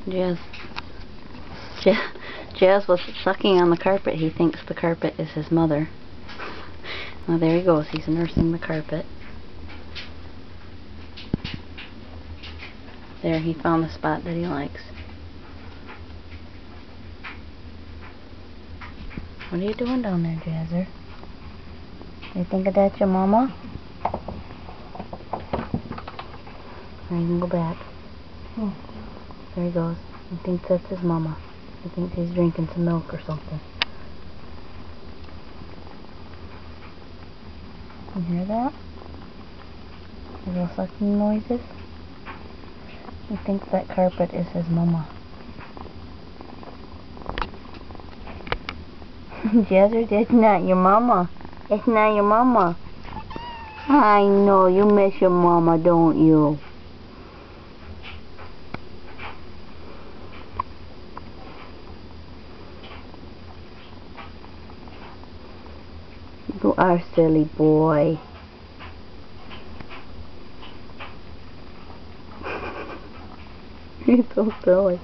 Jazz. Jazz was sucking on the carpet. He thinks the carpet is his mother. Well, there he goes. He's nursing the carpet. There, he found the spot that he likes. What are you doing down there, Jazzer? You think that's your mama? Now you can go back. There he goes. He thinks that's his mama. He thinks he's drinking some milk or something. You hear that? Little sucking noises? He thinks that carpet is his mama. Jazzer, that's not your mama. It's not your mama. I know, you miss your mama, don't you? You are a silly boy. You're so silly.